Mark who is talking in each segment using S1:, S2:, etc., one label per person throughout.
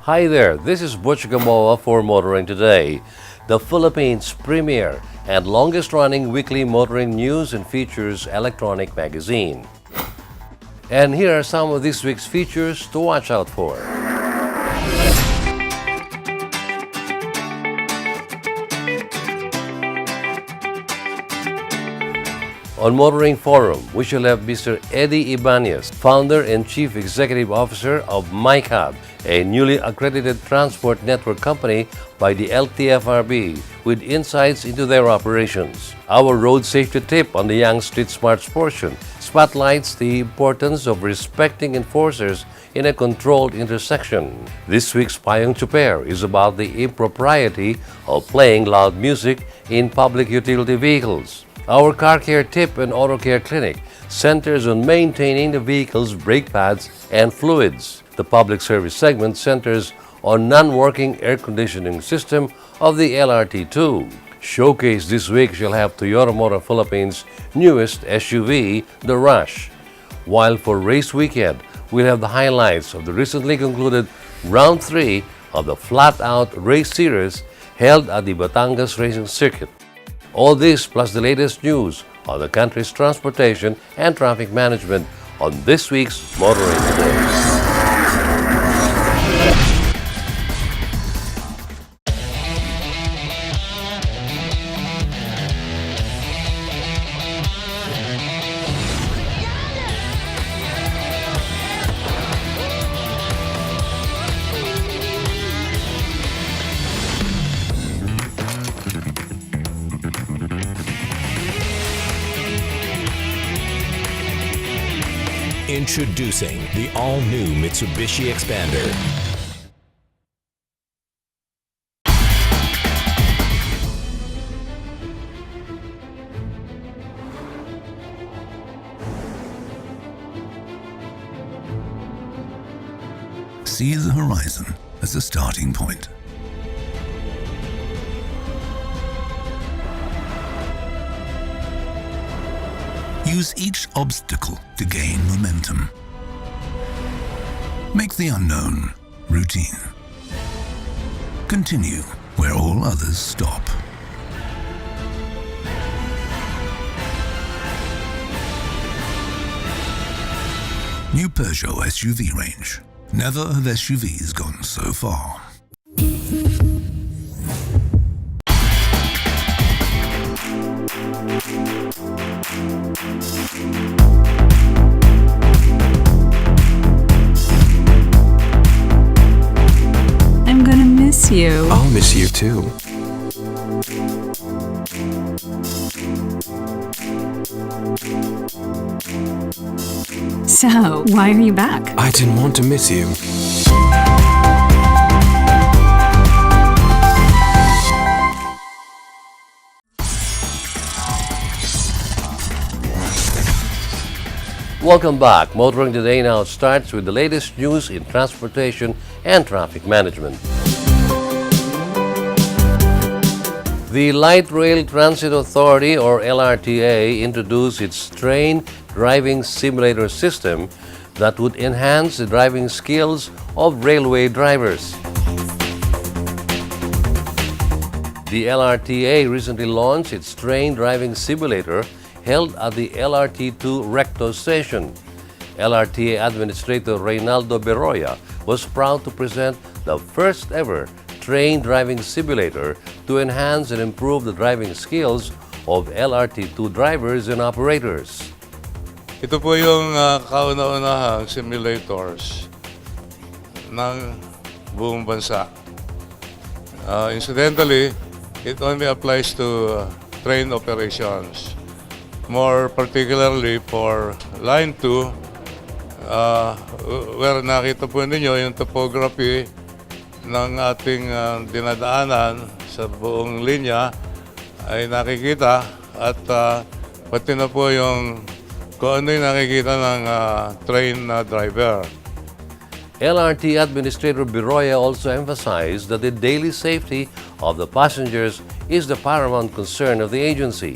S1: Hi there, this is Butch Gamoa for Motoring Today, the Philippines' premier and longest-running weekly motoring news and features electronic magazine. And here are some of this week's features to watch out for. On Motoring Forum, we shall have Mr. Eddie Ibanez, founder and chief executive officer of MyCab, a newly accredited transport network company by the LTFRB, with insights into their operations. Our road safety tip on the Young Street Smarts portion spotlights the importance of respecting enforcers in a controlled intersection. This week's Payong Chuper is about the impropriety of playing loud music in public utility vehicles. Our car care tip and auto care clinic centers on maintaining the vehicle's brake pads and fluids. The public service segment centers on non-working air conditioning system of the LRT2. Showcase this week shall have Toyota Motor Philippines' newest SUV, the Rush. While for race weekend, we'll have the highlights of the recently concluded Round 3 of the Flat Out Race Series held at the Batangas Racing Circuit. All this plus the latest news on the country's transportation and traffic management on this week's Motoring Today.
S2: Introducing the all-new Mitsubishi Xpander.
S3: See the horizon as a starting point. Use each obstacle to gain momentum. Make the unknown routine. Continue where all others stop. New Peugeot SUV range. Never have SUVs gone so far.
S4: I'm gonna miss you.
S2: I'll miss you too.
S4: So, why are you back?
S2: I didn't want to miss you.
S1: Welcome back. Motoring Today now starts with the latest news in transportation and traffic management. The Light Rail Transit Authority, or LRTA, introduced its Train Driving Simulator system that would enhance the driving skills of railway drivers. The LRTA recently launched its Train Driving Simulator held at the LRT2 Recto station. LRTA Administrator Reynaldo Beroya was proud to present the first ever train driving simulator to enhance and improve the driving skills of LRT2 drivers and operators.
S5: Ito po yung kauna-unahang simulators ng buong bansa. Incidentally, it only applies to train operations. more particularly for Line 2, where nakita po ninyo yung topography ng ating dinadaanan sa buong linya ay nakikita at pati na po yung kung ano yung nakikita ng train driver.
S1: LRT Administrator Biroya also emphasized that the daily safety of the passengers is the paramount concern of the agency.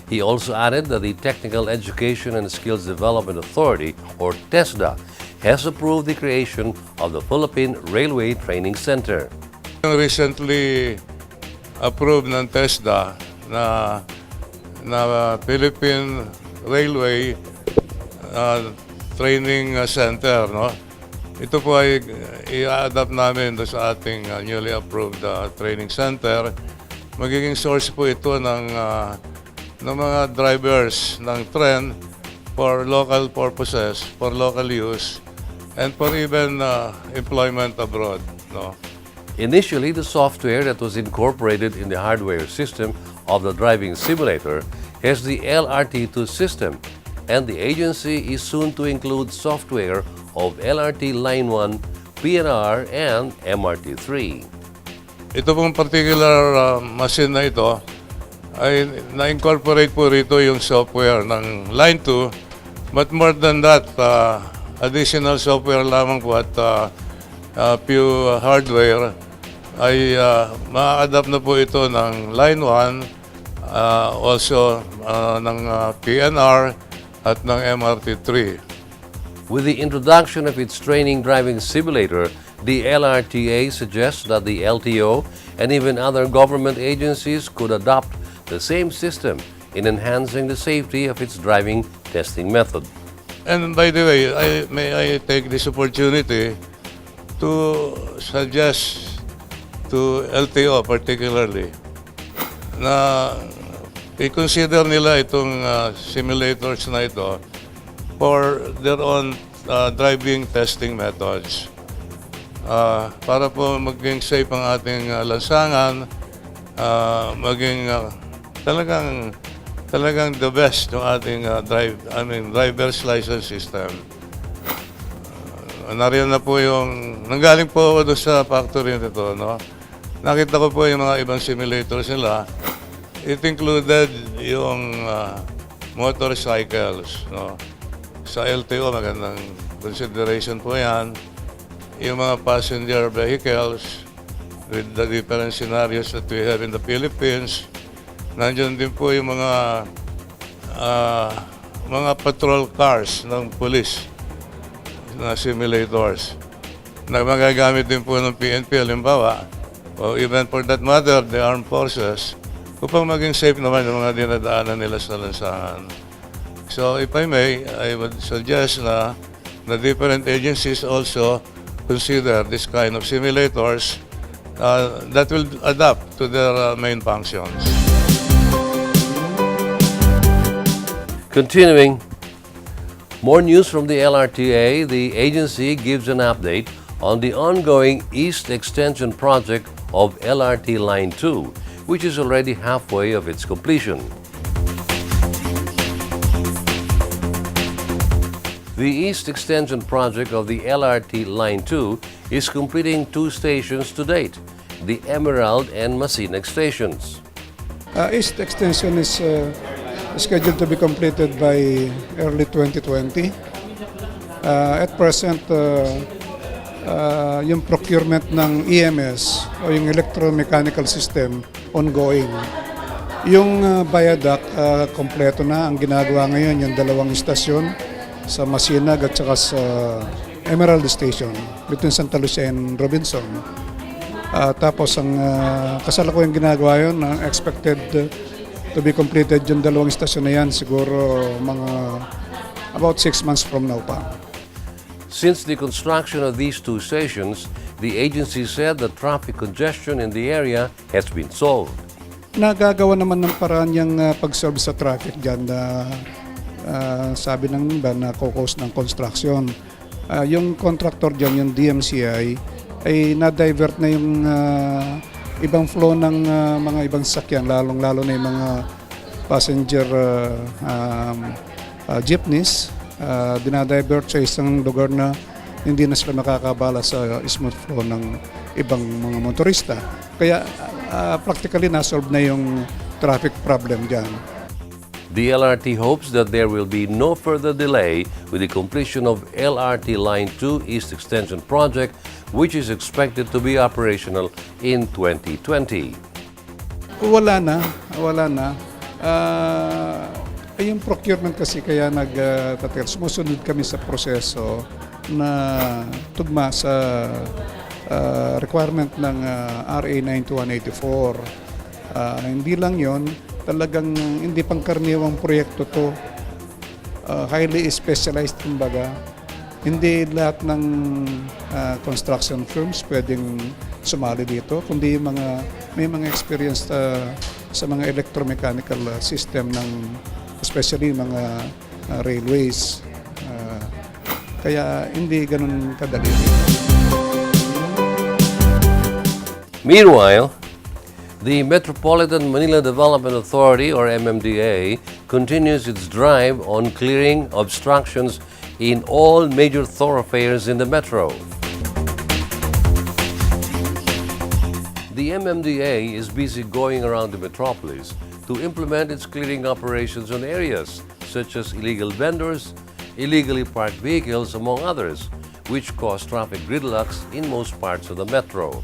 S1: He also added that the Technical Education and Skills Development Authority, or TESDA, has approved the creation of the Philippine Railway Training Center.
S5: Yung recently approved ng TESDA na Philippine Railway Training Center, no? Ito po ay i-adapt namin sa ating newly approved training center. Magiging source po ito ng mga drivers ng tren for local purposes, for local use, and for even employment abroad. No?
S1: Initially, the software that was incorporated in the hardware system of the driving simulator has the LRT2 system, and the agency is soon to include software of LRT Line 1, PNR, and MRT3.
S5: Ito pong particular machine na ito ay na-incorporate po rito yung software ng Line 2, but more than that, additional software lamang po at few hardware ay ma-adapt na po ito ng Line 1, also ng PNR at ng MRT3.
S1: With the introduction of its training driving simulator, the LRTA suggests that the LTO and even other government agencies could adopt the same system in enhancing the safety of its driving testing method.
S5: And by the way, may I take this opportunity to suggest to LTO particularly na i-consider nila itong simulators na ito for their own driving testing methods. Para po maging safe ang ating lansangan, maging talagang the best ng ating driver's license system. Nariyan na po yung, nanggaling po ako doon sa factory nito, no? Nakita ko po yung mga ibang simulators nila. It included yung motorcycles, no? Sa LTO, magandang consideration po yan. Yung mga passenger vehicles with the different scenarios that we have in the Philippines. Nandiyan din po yung mga patrol cars ng police na simulators na magagamit din po ng PNP, halimbawa, o even for that matter, the armed forces, upang maging safe naman yung mga dinadaanan nila sa lansangan. So if I may, I would suggest na the different agencies also consider this kind of simulators that will adapt to their main functions.
S1: Continuing, more news from the LRTA. The agency gives an update on the ongoing East Extension project of LRT Line 2, which is already halfway of its completion. The East Extension project of the LRT Line 2 is completing 2 stations to date, the Emerald and Masinag stations.
S6: East Extension is scheduled to be completed by early 2020. At present, yung procurement ng EMS o yung electromechanical system ongoing. Yung viaduct, kompleto na. Ang ginagawa ngayon yung 2 istasyon sa Masinag at saka sa Emerald Station between Santa Lucia and Robinson. Tapos ang kasalukuyang ginagawa yun, expected to be completed yung 2 istasyon na yan siguro mga about 6 months from now pa.
S1: Since the construction of these 2 stations, the agency said that traffic congestion in the area has been solved.
S6: Nagagawa naman ng paraan yung pag-solve sa traffic dyan na sabi ng iba na co-cost ng construction. Yung contractor dyan, yung DMCI, ay na-divert na yung ibang flow ng mga ibang sakyan, lalong-lalo na yung mga passenger jeepneys, dinadivert sa isang lugar na hindi na sila makakabala sa smooth flow ng ibang mga motorista. Kaya practically nasolve na yung traffic problem dyan.
S1: The LRT hopes that there will be no further delay with the completion of LRT Line 2 East Extension Project, which is expected to be operational in 2020.
S6: Wala na. Yung procurement kasi kaya sumusunod kami sa proseso na tugma sa requirement ng RA 9184. Hindi lang yon, talagang hindi pangkaraniwang proyekto to. Highly specialized kumbaga. Hindi lahat ng construction firms pwedeng sumali dito, kundi may mga experience sa mga electromechanical system ng especially mga railways. Kaya hindi ganun kadali.
S1: Meanwhile, the Metropolitan Manila Development Authority, or MMDA, continues its drive on clearing obstructions in all major thoroughfares in the metro. The MMDA is busy going around the metropolis to implement its clearing operations on areas such as illegal vendors, illegally parked vehicles, among others, which cause traffic gridlocks in most parts of the metro.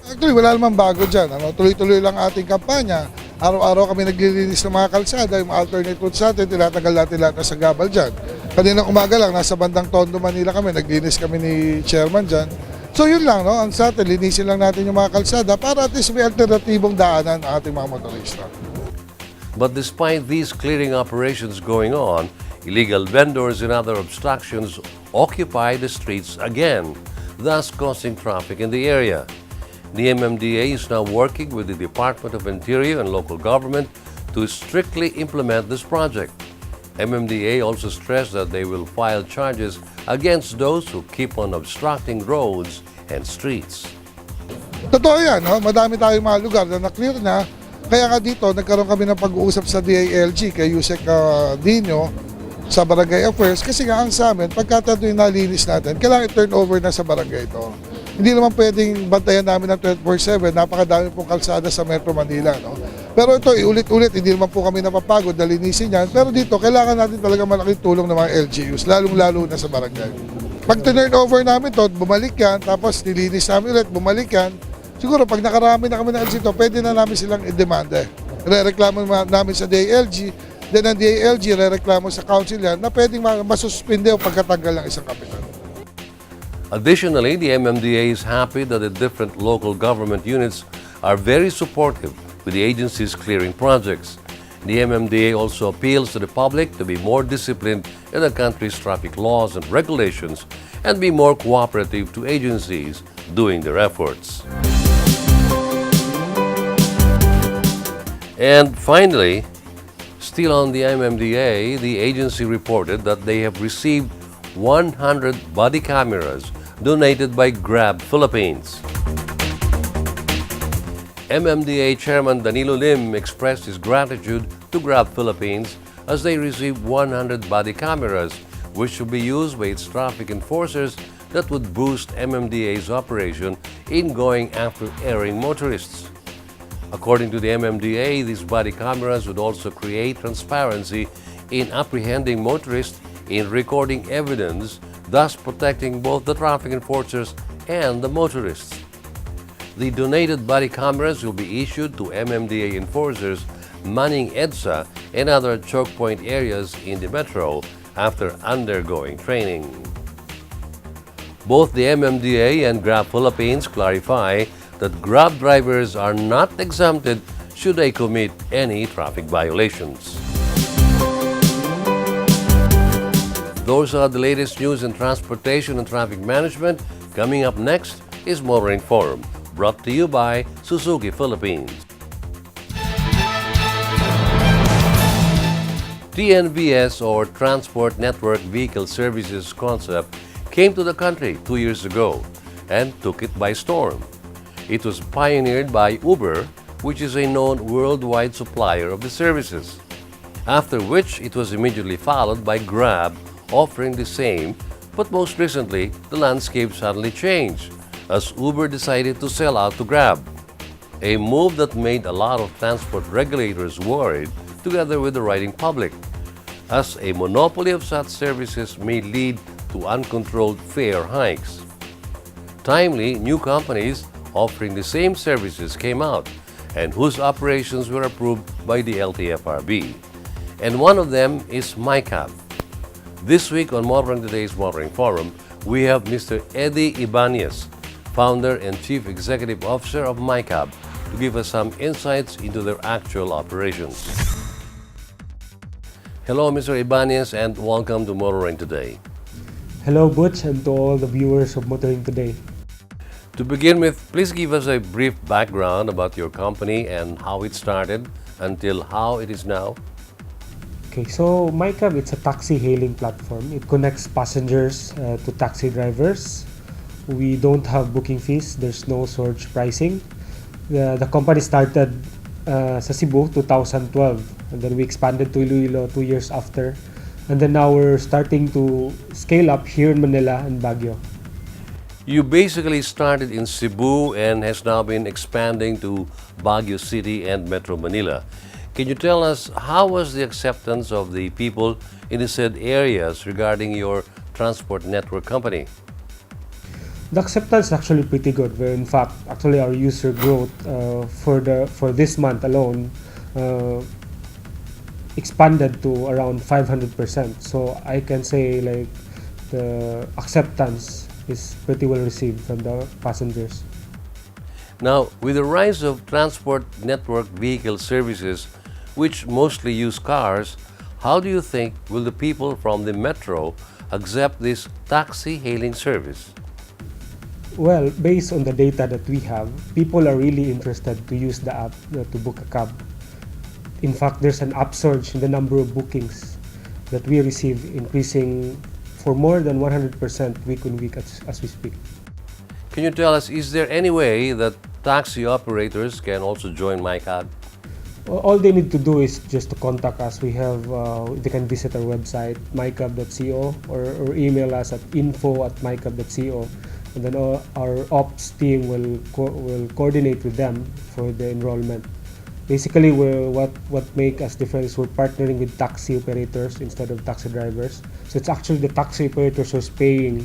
S7: Actually, wala namang bago dyan. Tuloy-tuloy lang ating kampanya. Araw-araw kami naglilinis ng mga kalsada, yung alternate routes natin, tinatagal natin lahat na sa gabal dyan. Kaninang umaga lang, nasa bandang Tondo, Manila kami, naglinis kami ni Chairman dyan. So yun lang, no? Ang sa atin, linisin lang natin yung mga kalsada para at least may alternatibong daanan ang ating mga motorista.
S1: But despite these clearing operations going on, illegal vendors and other obstructions occupy the streets again, thus causing traffic in the area. The MMDA is now working with the Department of Interior and local government to strictly implement this project. MMDA also stressed that they will file charges against those who keep on obstructing roads and streets.
S7: Totoo yan, no? Madami tayong mga lugar na na-clear na. Kaya nga dito, nagkaroon kami ng pag-uusap sa DILG kay Yusek Dino sa Barangay Affairs kasi nga ang sa amin, pagka yung nalinis natin, kailangan i-turn over na sa barangay ito. Hindi naman pwedeng bantayan namin ng 24/7, napakadami pong kalsada sa Metro Manila. No? Pero ito, ulit-ulit, hindi naman po kami napapagod na linisin yan. Pero dito, kailangan natin talaga malaking tulong ng mga LGUs, lalong-lalo na sa barangay. Pag turn over namin to, bumalik yan, tapos nilinis namin ulit, bumalik yan. Siguro pag nakarami na kami ng LG to, pwede na namin silang i-demanda. Re-reklamo namin sa DILG, then ang DILG re-reklamo sa council yan na pwedeng masuspinde o pagkatanggal ng isang kapitan.
S1: Additionally, the MMDA is happy that the different local government units are very supportive with the agency's clearing projects. The MMDA also appeals to the public to be more disciplined in the country's traffic laws and regulations and be more cooperative to agencies doing their efforts. And finally, still on the MMDA, the agency reported that they have received 100 body cameras donated by Grab Philippines. MMDA Chairman Danilo Lim expressed his gratitude to Grab Philippines as they received 100 body cameras, which should be used by its traffic enforcers that would boost MMDA's operation in going after erring motorists. According to the MMDA, these body cameras would also create transparency in apprehending motorists in recording evidence, thus protecting both the traffic enforcers and the motorists. The donated body cameras will be issued to MMDA enforcers manning EDSA and other choke point areas in the metro after undergoing training. Both the MMDA and Grab Philippines clarify that Grab drivers are not exempted should they commit any traffic violations. Those are the latest news in transportation and traffic management. Coming up next is Motoring Forum, brought to you by Suzuki Philippines. TNVS, or Transport Network Vehicle Services concept, came to the country 2 years ago and took it by storm. It was pioneered by Uber, which is a known worldwide supplier of the services. after which it was immediately followed by Grab offering the same, but most recently, the landscape suddenly changed as Uber decided to sell out to Grab, a move that made a lot of transport regulators worried together with the riding public, as a monopoly of such services may lead to uncontrolled fare hikes. Timely, new companies offering the same services came out and whose operations were approved by the LTFRB. And one of them is MyCab. This week on Motoring Today's Motoring Forum, we have Mr. Eddie Ibanez, founder and chief executive officer of MyCab, to give us some insights into their actual operations. Hello, Mr. Ibanez, and welcome to Motoring Today.
S8: Hello, Butch, and to all the viewers of Motoring Today.
S1: To begin with, please give us a brief background about your company and how it started until how it is now.
S8: Okay, so MyCab, it's a taxi hailing platform. It connects passengers to taxi drivers. We don't have booking fees. There's no surge pricing. The company started sa Cebu 2012, and then we expanded to Iloilo 2 years after. And then now we're starting to scale up here in Manila and Baguio.
S1: You basically started in Cebu and has now been expanding to Baguio City and Metro Manila. Can you tell us how was the acceptance of the people in the said areas regarding your transport network company?
S8: The acceptance is actually pretty good. In fact, actually our user growth for this month alone expanded to around 500%. So I can say like the acceptance is pretty well received from the passengers.
S1: Now, with the rise of transport network vehicle services, which mostly use cars, how do you think will the people from the metro accept this taxi hailing service?
S8: Well, based on the data that we have, people are really interested to use the app to book a cab. In fact, there's an upsurge in the number of bookings that we receive, increasing for more than 100% week on week as we speak.
S1: Can you tell us, is there any way that taxi operators can also join MyCab?
S8: All they need to do is just to contact us. We have, they can visit our website, mycab.co, or email us at info@mycab.co. And then our ops team will coordinate with them for the enrollment. Basically, what makes us different is we're partnering with taxi operators instead of taxi drivers. So it's actually the taxi operators who's paying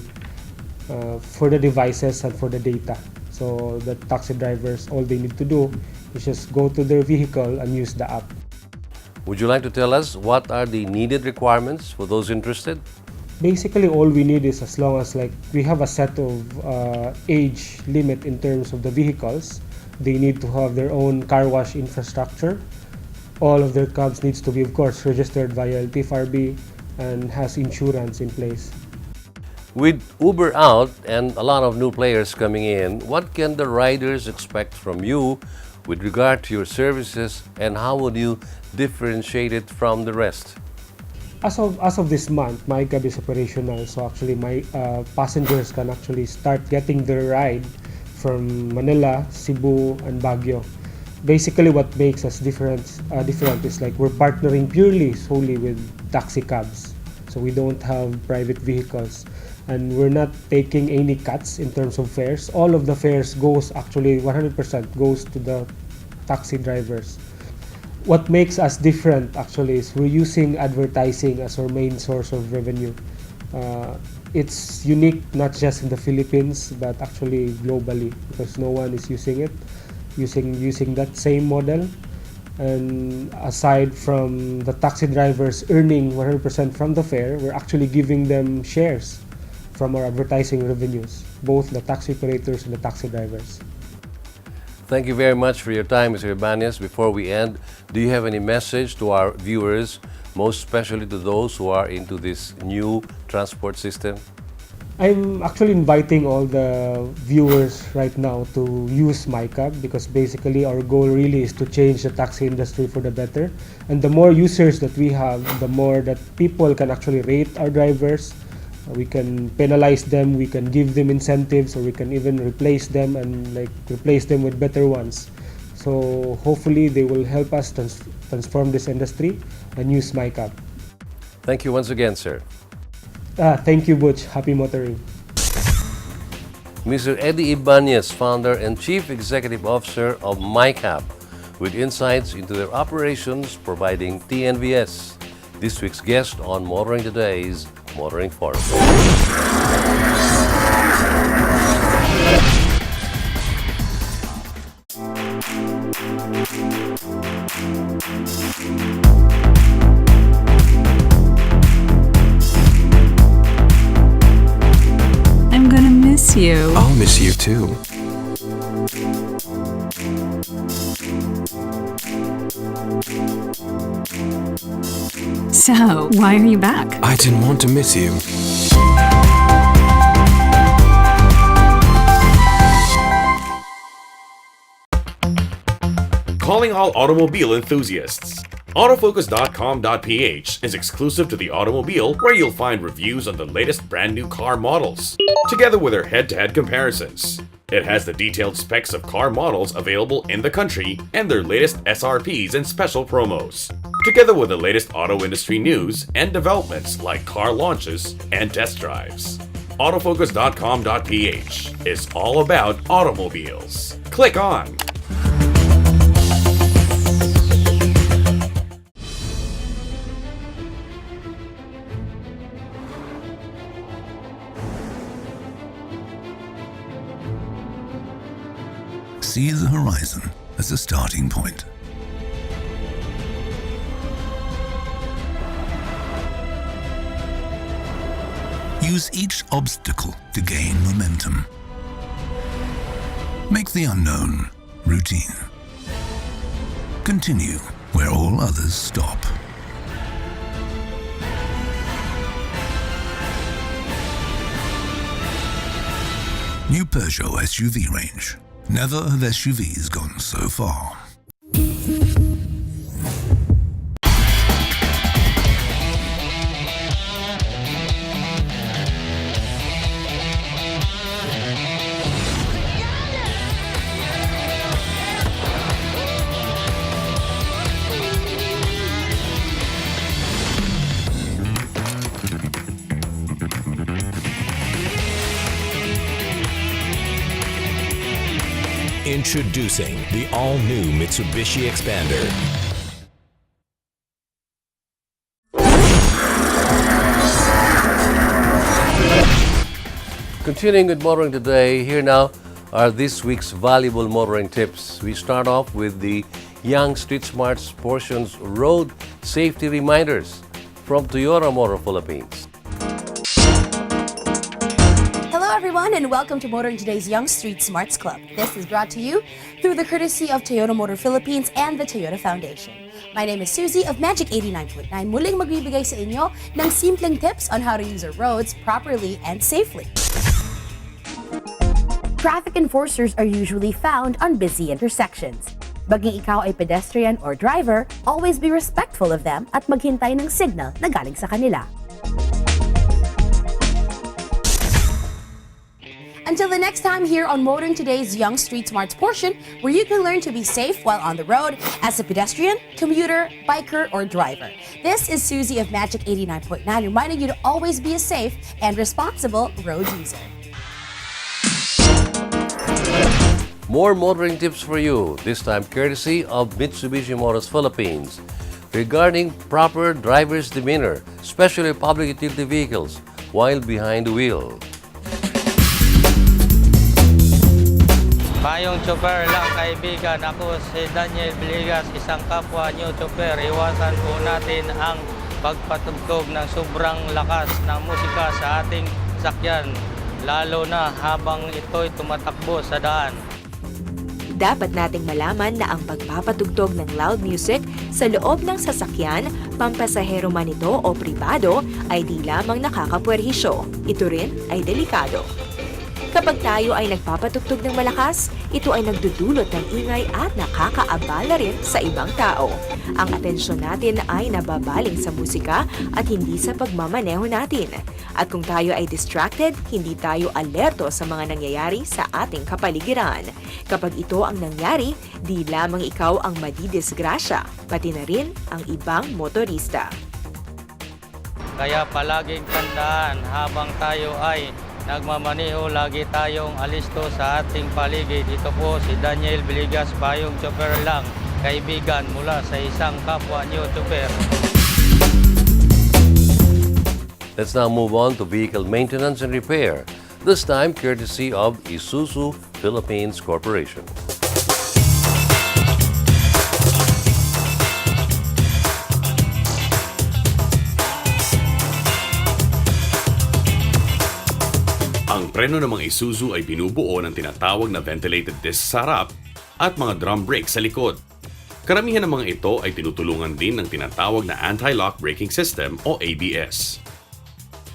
S8: for the devices and for the data. So the taxi drivers, all they need to do is just go to their vehicle and use the app.
S1: Would you like to tell us what are the needed requirements for those interested?
S8: Basically, all we need is as long as like we have a set of age limit in terms of the vehicles. They need to have their own car wash infrastructure. All of their cabs needs to be, of course, registered via LTFRB and has insurance in place.
S1: With Uber out and a lot of new players coming in, what can the riders expect from you with regard to your services, and how would you differentiate it from the rest?
S8: As of this month, MyCab is operational, so actually my passengers can actually start getting their ride from Manila, Cebu, and Baguio. Basically, what makes us different is like we're partnering solely with taxi cabs. So we don't have private vehicles, and we're not taking any cuts in terms of fares. All of the fares goes actually 100% goes to the taxi drivers. What makes us different actually is we're using advertising as our main source of revenue. It's unique not just in the Philippines but actually globally because no one is using it, using that same model. And aside from the taxi drivers earning 100% from the fare, we're actually giving them shares from our advertising revenues, both the taxi operators and the taxi drivers.
S1: Thank you very much for your time, Mr. Ibanez. Before we end, do you have any message to our viewers, most especially to those who are into this new transport system?
S8: I'm actually inviting all the viewers right now to use MyCab because basically our goal really is to change the taxi industry for the better. And the more users that we have, the more that people can actually rate our drivers. We can penalize them, we can give them incentives, or we can even replace them and replace them with better ones. So hopefully they will help us transform this industry and use MyCab.
S1: Thank you once again, sir.
S8: Thank you, Butch. Happy motoring.
S1: Mr. Eddie Ibanez, founder and chief executive officer of MyCab, with insights into their operations providing TNVS. This week's guest on Motoring Today's Motoring Forum.
S4: I'm gonna miss you.
S2: I'll miss you too.
S4: So, why are you back?
S2: I didn't want to miss you.
S9: Calling all automobile enthusiasts. Autofocus.com.ph is exclusive to the automobile, where you'll find reviews on the latest brand new car models, together with their head-to-head comparisons. It has the detailed specs of car models available in the country and their latest SRPs and special promos, together with the latest auto industry news and developments like car launches and test drives. Autofocus.com.ph is all about automobiles. Click on.
S3: See the horizon as a starting point. Use each obstacle to gain momentum. Make the unknown routine. Continue where all others stop. New Peugeot SUV range. Never have SUVs gone so far.
S2: Introducing the all-new Mitsubishi Expander.
S1: Continuing with Motoring Today, here now are this week's valuable motoring tips. We start off with the Young Street Smarts portions road safety reminders from Toyota Motor Philippines.
S10: Hello everyone and welcome to Motoring Today's Young Street Smarts Club. This is brought to you through the courtesy of Toyota Motor Philippines and the Toyota Foundation. My name is Susie of Magic 89.9. Muling magbibigay sa inyo ng simpleng tips on how to use our roads properly and safely. Traffic enforcers are usually found on busy intersections. Baging ikaw ay pedestrian or driver, always be respectful of them at maghintay ng signal na galing sa kanila. Until the next time here on Motoring Today's Young Street Smarts portion, where you can learn to be safe while on the road as a pedestrian, commuter, biker, or driver. This is Susie of Magic 89.9 reminding you to always be a safe and responsible road user.
S1: More motoring tips for you, this time courtesy of Mitsubishi Motors Philippines, regarding proper driver's demeanor, especially public utility vehicles, while behind the wheel.
S11: Mayong chopper lang kaibigan, ako si Daniel Villegas, isang kapwa new chopper. Iwasan po natin ang pagpatugtog ng sobrang lakas ng musika sa ating sakyan, lalo na habang ito'y tumatakbo sa daan.
S12: Dapat nating malaman na ang pagpapatugtog ng loud music sa loob ng sasakyan, pampasahero man ito o pribado, ay di lamang nakakapwerhisyo. Ito rin ay delikado. Kapag tayo ay nagpapatugtog ng malakas, ito ay nagdudulot ng ingay at nakakaabala rin sa ibang tao. Ang atensyon natin ay nababaling sa musika at hindi sa pagmamaneho natin. At kung tayo ay distracted, hindi tayo alerto sa mga nangyayari sa ating kapaligiran. Kapag ito ang nangyari, di lamang ikaw ang madidisgrasya, pati na rin ang ibang motorista.
S11: Kaya palaging tandaan habang tayo ay nagmamaneho, lagi tayong alisto sa ating paligid. Ito po si Daniel Biligas, payong chopper lang, kaibigan mula sa isang kapwa niyo chopper.
S1: Let's now move on to vehicle maintenance and repair, this time courtesy of Isuzu Philippines Corporation.
S9: Ang preno ng mga Isuzu ay binubuo ng tinatawag na ventilated disc sa harap at mga drum brakes sa likod. Karamihan ng mga ito ay tinutulungan din ng tinatawag na anti-lock braking system o ABS.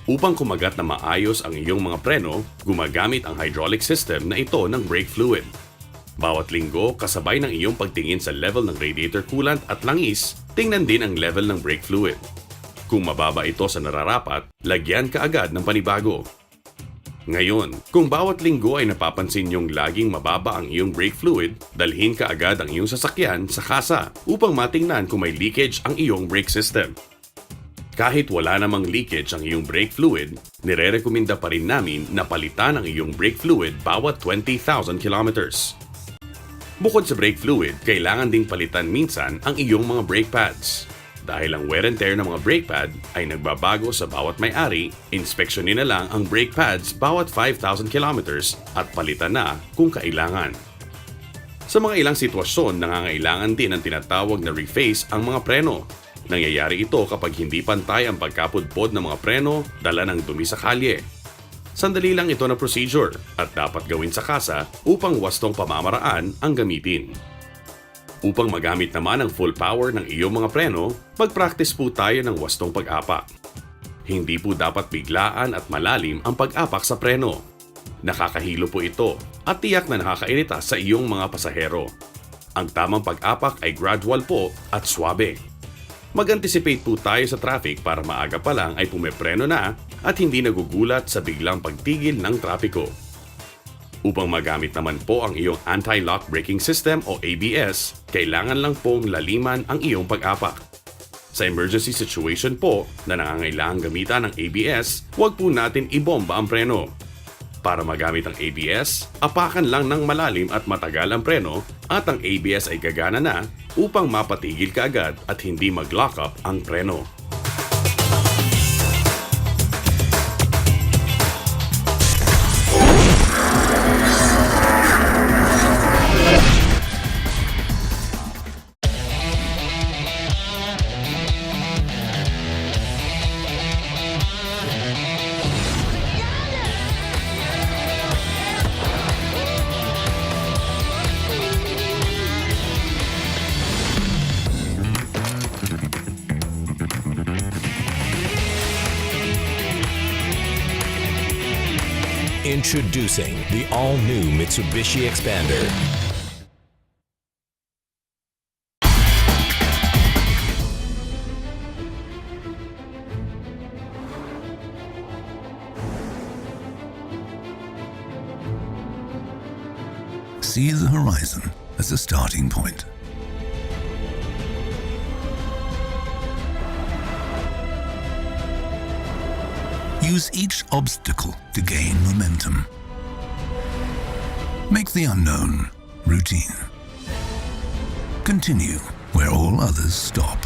S9: Upang kumagat na maayos ang iyong mga preno, gumagamit ang hydraulic system na ito ng brake fluid. Bawat linggo, kasabay ng iyong pagtingin sa level ng radiator coolant at langis, tingnan din ang level ng brake fluid. Kung mababa ito sa nararapat, lagyan ka agad ng panibago. Ngayon, kung bawat linggo ay napapansin niyong laging mababa ang iyong brake fluid, dalhin ka agad ang iyong sasakyan sa kasa upang matingnan kung may leakage ang iyong brake system. Kahit wala namang leakage ang iyong brake fluid, nire-rekomenda pa rin namin na palitan ang iyong brake fluid bawat 20,000 kilometers. Bukod sa brake fluid, kailangan ding palitan minsan ang iyong mga brake pads. Dahil ang wear and tear ng mga brake pad ay nagbabago sa bawat may-ari, inspeksyonin na lang ang brake pads bawat 5,000 kilometers at palitan na kung kailangan. Sa mga ilang sitwasyon, nangangailangan din ng tinatawag na reface ang mga preno. Nangyayari ito kapag hindi pantay ang pagkapudpod ng mga preno dala ng dumi sa kalye. Sandali lang ito na procedure at dapat gawin sa kasa upang wastong pamamaraan ang gamitin. Upang magamit naman ang full power ng iyong mga preno, mag-practice po tayo ng wastong pag-apak. Hindi po dapat biglaan at malalim ang pag-apak sa preno. Nakakahilo po ito at tiyak na nakakairita sa iyong mga pasahero. Ang tamang pag-apak ay gradual po at swabe. Mag-anticipate po tayo sa traffic para maaga pa lang ay pumepreno na at hindi nagugulat sa biglang pagtigil ng trapiko. Upang magamit naman po ang iyong anti-lock braking system o ABS, kailangan lang pong laliman ang iyong pag-apak. Sa emergency situation po na nangangailangang gamitan ng ABS, huwag po natin ibomba ang preno. Para magamit ang ABS, apakan lang ng malalim at matagal ang preno at ang ABS ay gagana na upang mapatigil ka agad at hindi mag-lock up ang preno.
S2: Introducing the all-new Mitsubishi Xpander.
S3: See the horizon as a starting point. Use each obstacle to gain momentum. Make the unknown routine. Continue where all others stop.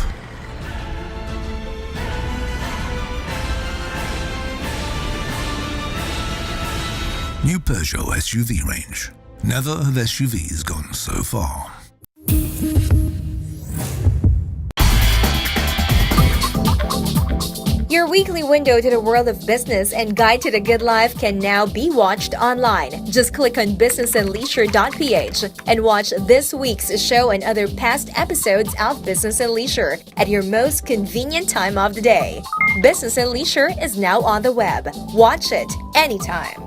S3: New Peugeot SUV range. Never have SUVs gone so far.
S12: Your weekly window to the world of business and guide to the good life can now be watched online. Just click on businessandleisure.ph and watch this week's show and other past episodes of Business and Leisure at your most convenient time of the day. Business and Leisure is now on the web. Watch it anytime.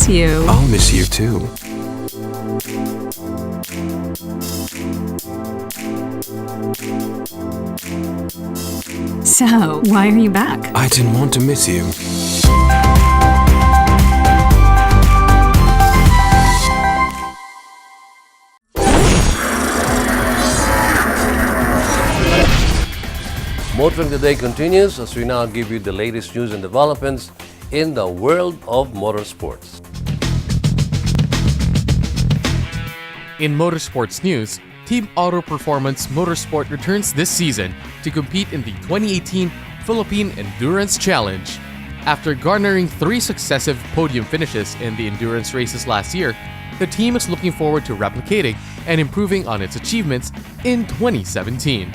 S4: miss you.
S2: I'll miss you too.
S4: So, why are you back?
S2: I didn't want to miss you.
S1: Motoring Today continues as we now give you the latest news and developments in the world of motorsports.
S13: In motorsports news, Team Auto Performance Motorsport returns this season to compete in the 2018 Philippine Endurance Challenge. After garnering 3 successive podium finishes in the endurance races last year, the team is looking forward to replicating and improving on its achievements in 2017.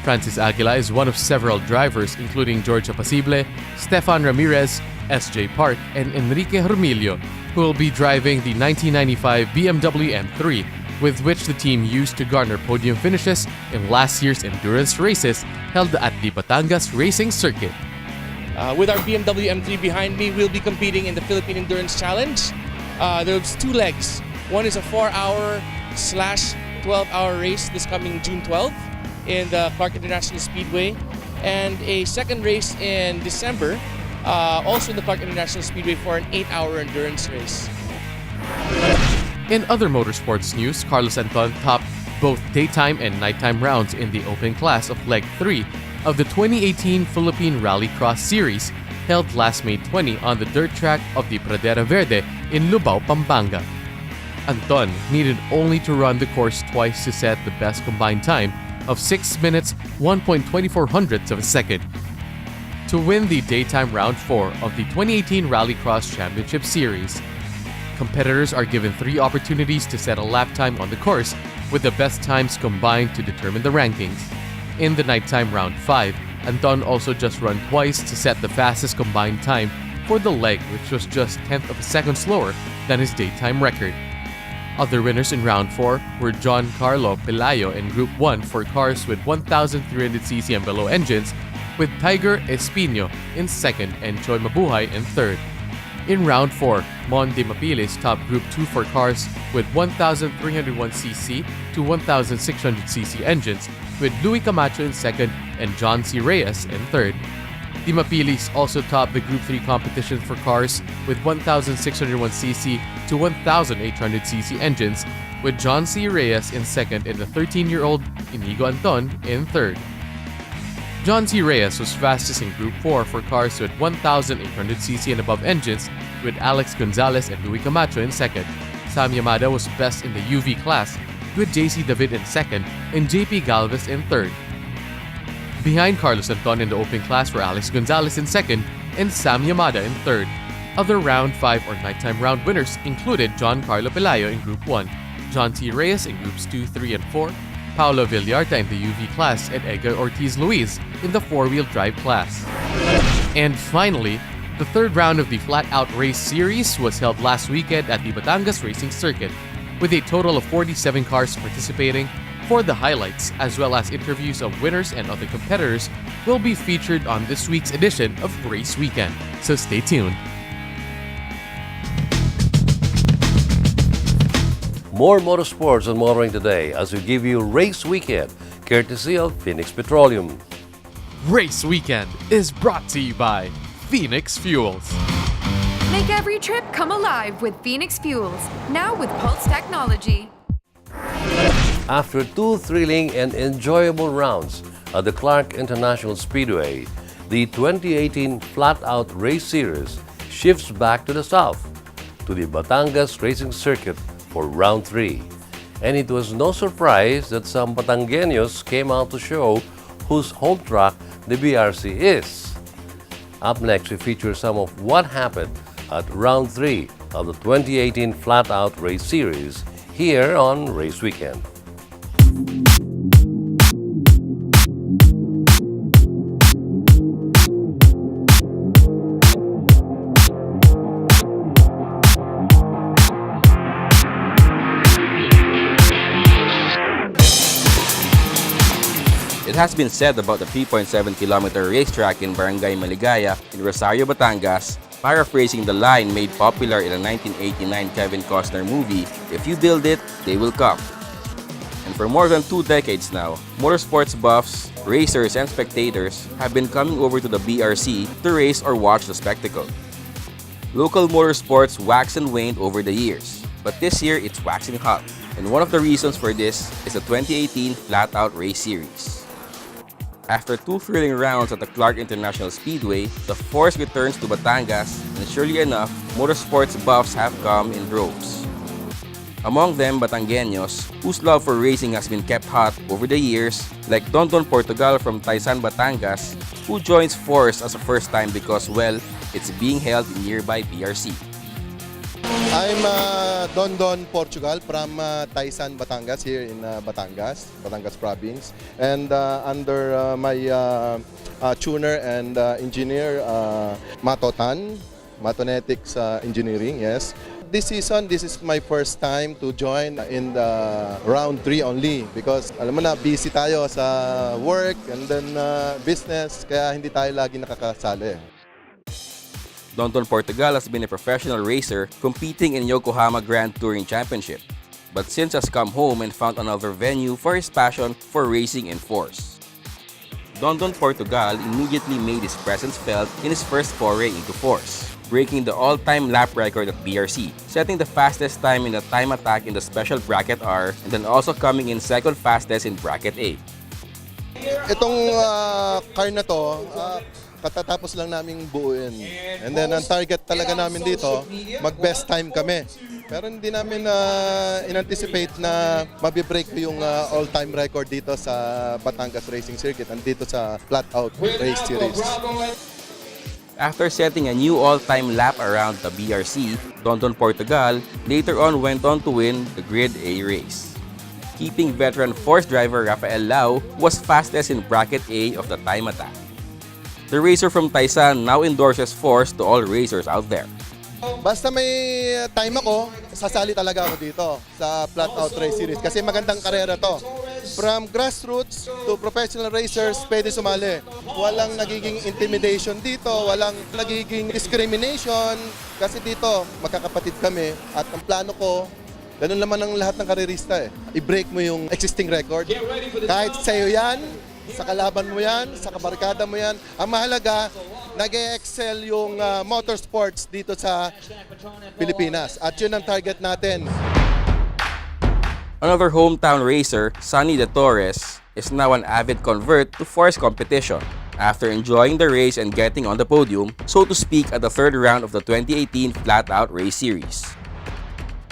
S13: Francis Aguila is one of several drivers including George Apacible, Stefan Ramirez, SJ Park, and Enrique Hermilio, who will be driving the 1995 BMW M3, with which the team used to garner podium finishes in last year's endurance races held at the Batangas Racing Circuit.
S14: With our BMW M3 behind me, we'll be competing in the Philippine Endurance Challenge. There's 2 legs. One is a 4-hour/12-hour race this coming June 12th in the Clark International Speedway, and a second race in December, also in the Clark International Speedway for an 8-hour endurance race.
S13: In other motorsports news, Carlos Anton topped both daytime and nighttime rounds in the open class of Leg 3 of the 2018 Philippine Rallycross Series, held last May 20 on the dirt track of the Pradera Verde in Lubao, Pampanga. Anton needed only to run the course twice to set the best combined time of 6 minutes 1.24 hundredths of a second to win the daytime round 4 of the 2018 Rallycross Championship Series. Competitors are given 3 opportunities to set a lap time on the course, with the best times combined to determine the rankings. In the nighttime round 5, Anton also just ran twice to set the fastest combined time for the leg, which was just 1/10 of a second slower than his daytime record. Other winners in round 4 were John Carlo Pelayo in Group 1 for cars with 1,300cc and below engines, with Tiger Espino in second and Choi Mabuhay in third. In round 4, Mon de Mapilis topped Group 2 for cars with 1,301cc to 1,600cc engines, with Louis Camacho in second and John C. Reyes in third. De Mapilis also topped the Group 3 competition for cars with 1,601cc to 1,800cc engines, with John C. Reyes in second and the 13-year-old Inigo Anton in third. John C. Reyes was fastest in Group 4 for cars with 1,800cc and above engines, with Alex Gonzalez and Louis Camacho in second. Sam Yamada was best in the UV class, with JC David in second and JP Galvez in third. Behind Carlos Anton in the open class were Alex Gonzalez in second and Sam Yamada in third. Other round 5 or nighttime round winners included John Carlo Pelayo in Group 1, John T. Reyes in Groups 2, 3, and 4, Paolo Villarta in the UV class, and Edgar Ortiz Luis in the 4-wheel drive class. And finally, the third round of the Flat Out Race Series was held last weekend at the Batangas Racing Circuit, with a total of 47 cars participating. For the highlights, as well as interviews of winners and other competitors, will be featured on this week's edition of Race Weekend, so stay tuned.
S1: More motorsports on Motoring Today as we give you Race Weekend, courtesy of Phoenix Petroleum.
S13: Race Weekend is brought to you by Phoenix Fuels.
S15: Make every trip come alive with Phoenix Fuels, now with Pulse technology.
S1: After 2 thrilling and enjoyable rounds at the Clark International Speedway, the 2018 Flat Out Race Series shifts back to the south, to the Batangas Racing Circuit for round 3. And it was no surprise that some Batangueños came out to show whose home track the BRC is. Up next, we feature some of what happened at round 3 of the 2018 Flat Out Race Series here on Race Weekend.
S16: It has been said about the 3.7-kilometer racetrack in Barangay Maligaya in Rosario, Batangas, Paraphrasing the line made popular in a 1989 Kevin Costner movie, "If you build it, they will come." And for more than 2 decades now, motorsports buffs, racers, and spectators have been coming over to the BRC to race or watch the spectacle. Local motorsports waxed and waned over the years, but this year it's waxing hot. And one of the reasons for this is the 2018 Flat Out Race Series. After 2 thrilling rounds at the Clark International Speedway, the force returns to Batangas, and surely enough, motorsports buffs have come in droves. Among them, Batangueños, whose love for racing has been kept hot over the years, like Dondon Portugal from Taysan, Batangas, who joins Force as a first time because, well, it's being held in nearby BRC.
S17: I'm Dondon Portugal from Taysan, Batangas, here in Batangas province. And under my tuner and engineer, Matonetics Engineering, yes. This season, this is my first time to join in the round 3 only because alam mo na, busy tayo sa work and then business, kaya hindi tayo lagi nakakasali.
S16: Dondon Portugal has been a professional racer competing in Yokohama Grand Touring Championship, but since has come home and found another venue for his passion for racing in force. Dondon Portugal immediately made his presence felt in his first foray into force, breaking the all-time lap record at BRC, setting the fastest time in the time attack in the special bracket R, and then also coming in second fastest in bracket A.
S17: Itong car na to, katatapos lang naming buuin. And then ang target talaga namin dito, mag-best time kami. Pero hindi namin in-anticipate na mabibreak ko yung all-time record dito sa Batangas Racing Circuit and dito sa Flat Out Race Series.
S16: After setting a new all-time lap around the BRC, Dondon Portugal later on went on to win the Grid A race. Keeping veteran Force driver Rafael Lau was fastest in bracket A of the time attack. The racer from Taysan now endorses Force to all racers out there.
S17: Basta may time ako, sasali talaga ako dito sa Flat Out Race Series kasi magandang karera to. From grassroots to professional racers, pwede sumali. Walang nagiging intimidation dito, walang nagiging discrimination kasi dito magkakapatid kami at ang plano ko, ganun naman ang lahat ng karerista i-break mo yung existing record. Kahit sa'yo yan, sa kalaban mo yan, sa kabarkada mo yan, ang mahalaga, nag-excel yung motorsports dito sa Pilipinas. At yun ang target natin.
S16: Another hometown racer, Sonny De Torres, is now an avid convert to force competition after enjoying the race and getting on the podium, so to speak, at the 3rd round of the 2018 Flat Out Race Series.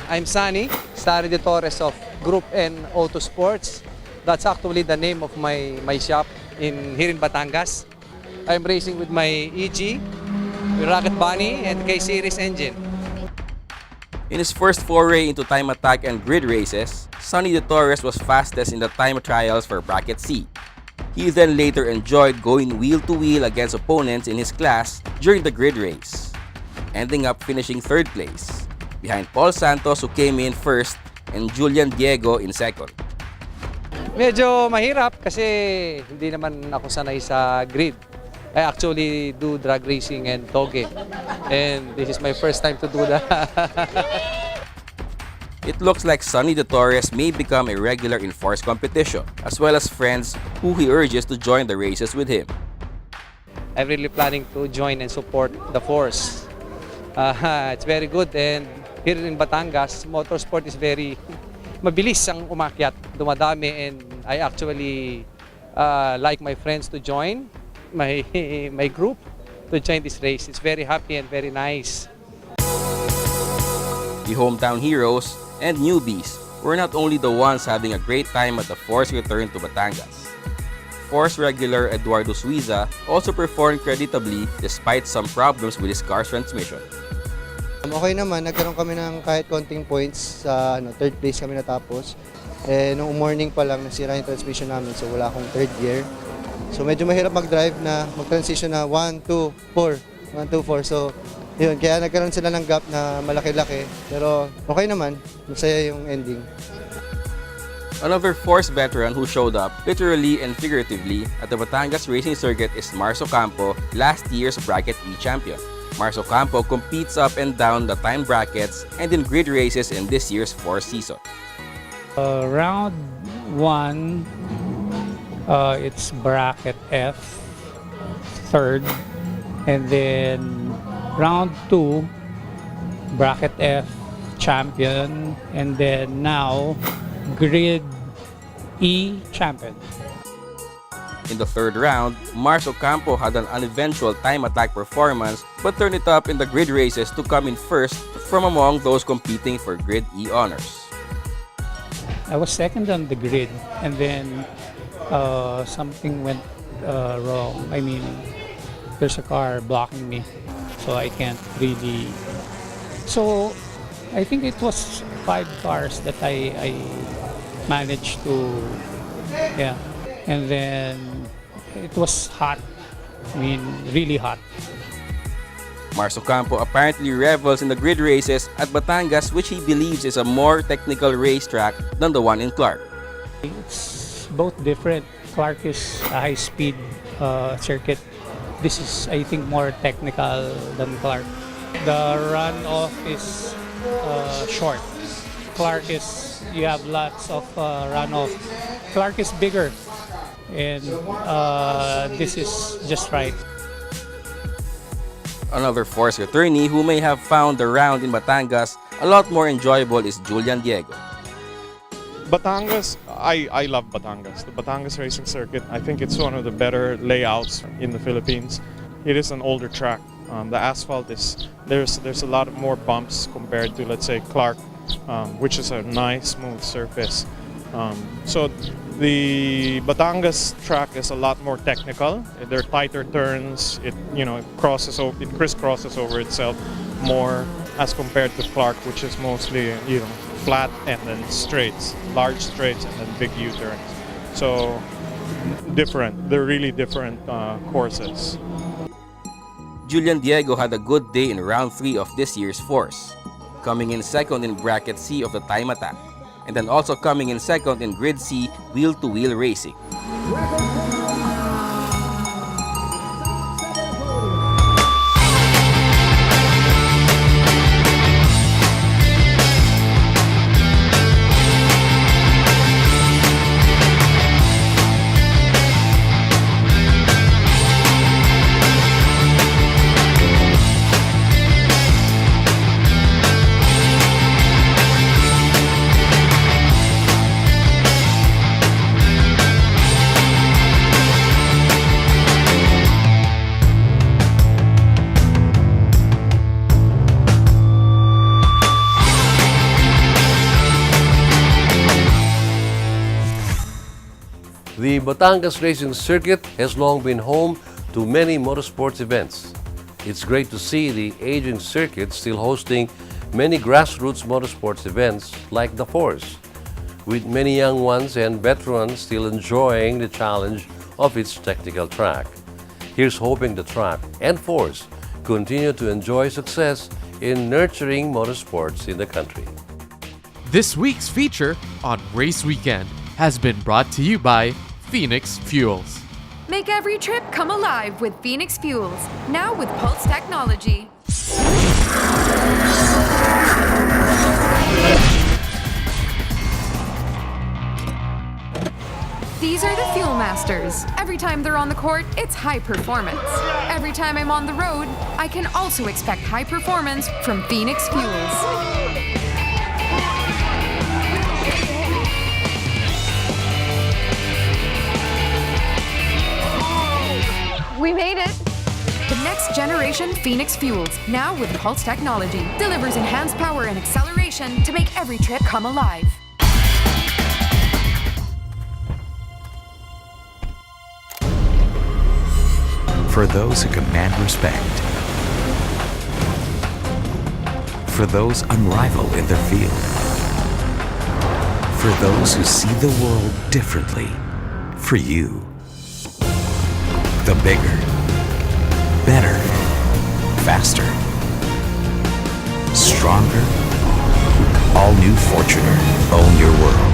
S18: I'm Sonny De Torres of Group N Autosports. That's actually the name of my shop here in Batangas. I'm racing with my EG, Rocket Bunny, and K-Series engine.
S16: In his first foray into time attack and grid races, Sonny De Torres was fastest in the time trials for bracket C. He then later enjoyed going wheel-to-wheel against opponents in his class during the grid race, ending up finishing 3rd place, behind Paul Santos who came in 1st and Julian Diego in 2nd.
S18: Medyo mahirap kasi hindi naman ako sanay sa grid. I actually do drag racing and toge. And this is my first time to do that.
S16: It looks like Sonny De Torres may become a regular in force competition, as well as friends who he urges to join the races with him.
S18: I'm really planning to join and support the force. It's very good, and here in Batangas, motorsport is very mabilis ang umakyat, dumadami, and I actually like my friends to join my group to join this race. It's very happy and very nice.
S16: The hometown heroes and newbies were not only the ones having a great time at the Force return to Batangas. Force regular Eduardo Suiza also performed creditably despite some problems with his car's transmission.
S19: Okay naman, nagkaroon kami ng kahit konting points sa 3rd place kami natapos. Nung morning pa lang nasira yung transmission namin, so wala akong 3rd gear. So medyo mahirap mag-drive na mag-transition na 1, 2, 4. So yun, kaya nagkaroon sila ng gap na malaki-laki. Pero okay naman, masaya yung ending.
S16: Another Force veteran who showed up, literally and figuratively, at the Batangas Racing Circuit is Marzo Campo, last year's Bracket E champion. Mars Ocampo competes up and down the time brackets and in grid races in this year's fourth season.
S20: Round 1, it's bracket F, third. And then round 2, bracket F, champion. And then now, grid E, champion.
S16: In the third round, Mars Ocampo had an uneventual time attack performance but turned it up in the grid races to come in first from among those competing for grid E honors.
S20: I was second on the grid, and then something went wrong. I mean, there's a car blocking me, so I can't really. So I think it was 5 cars that I managed to, yeah. And then it was hot. I mean, really hot.
S16: Mars Ocampo apparently revels in the grid races at Batangas, which he believes is a more technical racetrack than the one in Clark.
S20: It's both different. Clark is a high-speed circuit. This is, I think, more technical than Clark. The runoff is short. Clark is, you have lots of runoff. Clark is bigger, and this is just right.
S16: Another force returnee who may have found the round in Batangas a lot more enjoyable is Julian Diego.
S21: Batangas, I love Batangas. The Batangas racing circuit, I think it's one of the better layouts in the Philippines. It is an older track. The asphalt is, there's a lot of more bumps compared to, let's say, Clark, which is a nice smooth surface. So the Batangas track is a lot more technical. There are tighter turns. It crisscrosses over itself more as compared to Clark, which is mostly flat and then straights, large straights and then big U-turns. So different. They're really different courses.
S16: Julian Diego had a good day in round 3 of this year's force, coming in second in bracket C of the time attack, and then also coming in second in grid C wheel-to-wheel racing.
S1: The Batangas Racing Circuit has long been home to many motorsports events. It's great to see the aging circuit still hosting many grassroots motorsports events like the Force, with many young ones and veterans still enjoying the challenge of its technical track. Here's hoping the track and Force continue to enjoy success in nurturing motorsports in the country.
S13: This week's feature on Race Weekend has been brought to you by Phoenix Fuels.
S15: Make every trip come alive with Phoenix Fuels, now with Pulse technology. These are the Fuel Masters. Every time they're on the court, it's high performance. Every time I'm on the road, I can also expect high performance from Phoenix Fuels. We made it! The next generation Phoenix Fuels, now with Pulse technology, delivers enhanced power and acceleration to make every trip come alive.
S22: For those who command respect. For those unrivaled in their field. For those who see the world differently. For you. The bigger, better, faster, stronger, all-new Fortuner. Own your world.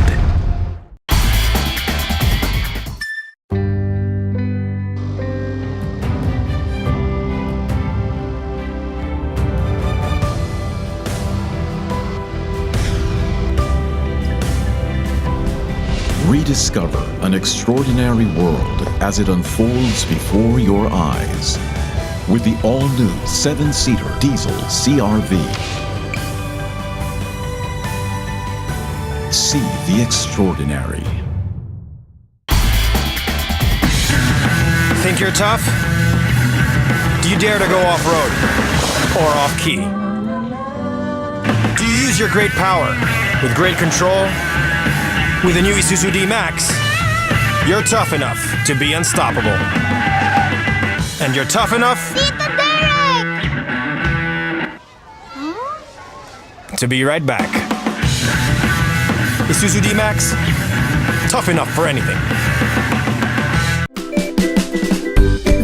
S5: rediscover an extraordinary world as it unfolds before your eyes. With the all-new 7-seater diesel CR-V. See the extraordinary.
S6: Think you're tough? Do you dare to go off-road or off-key? Do you use your great power with great control? With the new Isuzu D-Max, you're tough enough to be unstoppable. And you're tough enough to be right back. Isuzu D-Max, tough enough for anything.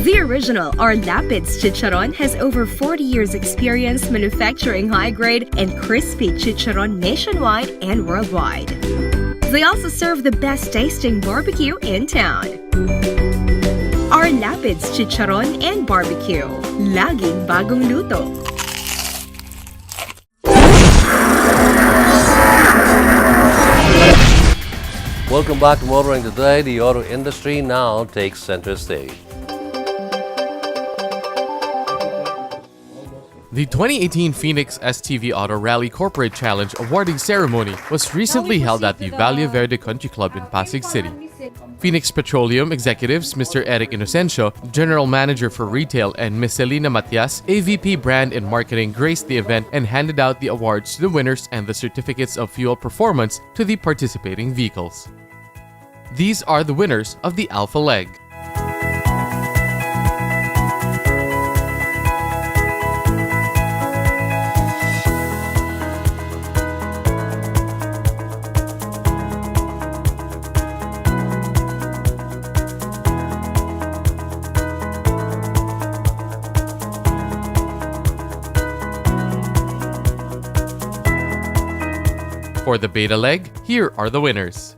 S23: The original or Lapids Chicharon has over 40 years experience manufacturing high-grade and crispy chicharon nationwide and worldwide. They also serve the best-tasting barbecue in town. Our Lapids Chicharon and Barbecue. Laging bagong luto.
S1: Welcome back to Motoring Today. The auto industry now takes center stage.
S13: The 2018 Phoenix STV Auto Rally Corporate Challenge awarding ceremony was recently held at the Valle Verde Country Club in Pasig City. Phoenix Petroleum executives Mr. Eric Inocencio, General Manager for Retail, and Ms. Selena Matias, AVP Brand and Marketing, graced the event and handed out the awards to the winners and the certificates of fuel performance to the participating vehicles. These are the winners of the Alpha Leg. For the Beta Leg, here are the winners.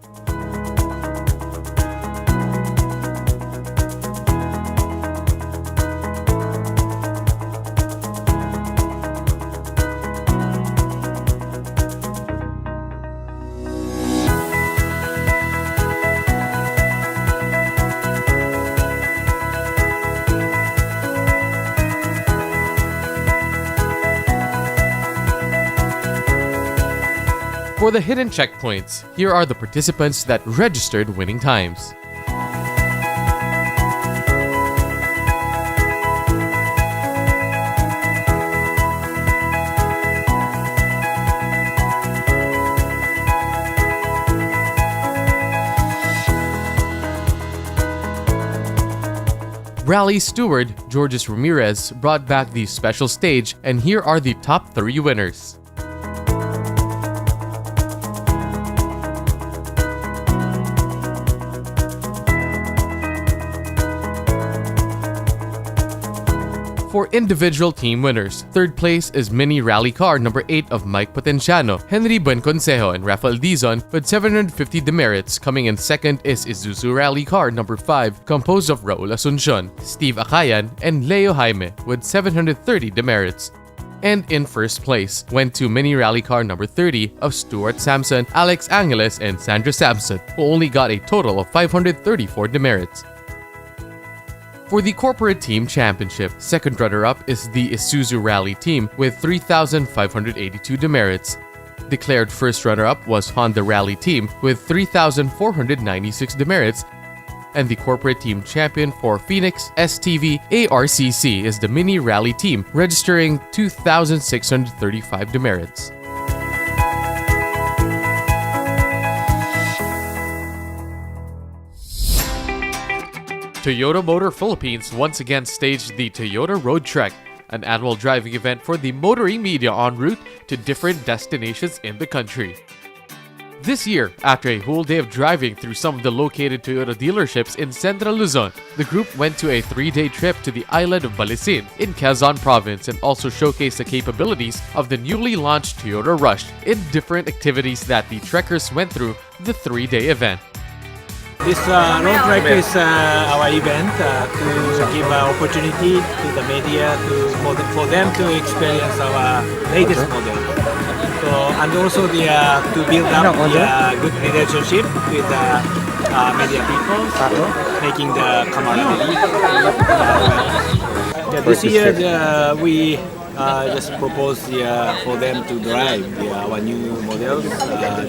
S13: For the hidden checkpoints, here are the participants that registered winning times. Rally steward Georges Ramirez brought back the special stage, and here are the top 3 winners. For individual team winners, third place is Mini Rally Car number 8 of Mike Potenciano, Henry Buenconsejo, and Rafael Dizon with 750 demerits. Coming in second is Isuzu Rally Car number 5, composed of Raul Asuncion, Steve Acayan, and Leo Jaime with 730 demerits. And in first place went to Mini Rally Car number 30 of Stuart Sampson, Alex Angeles, and Sandra Sampson, who only got a total of 534 demerits. For the Corporate Team Championship, second runner-up is the Isuzu Rally Team with 3,582 demerits. Declared first runner-up was Honda Rally Team with 3,496 demerits. And the Corporate Team Champion for Phoenix STV ARCC is the Mini Rally Team, registering 2,635 demerits. Toyota Motor Philippines once again staged the Toyota Road Trek, an annual driving event for the motoring media en route to different destinations in the country. This year, after a whole day of driving through some of the located Toyota dealerships in Central Luzon, the group went to a 3-day trip to the island of Balisin in Quezon Province and also showcased the capabilities of the newly launched Toyota Rush in different activities that the trekkers went through the 3-day event.
S24: This road trek is our event to give opportunity to the media for them to experience our latest model. So, and also to build up the good relationship with media people making the camaraderie. This year we just proposed for them to drive our new models.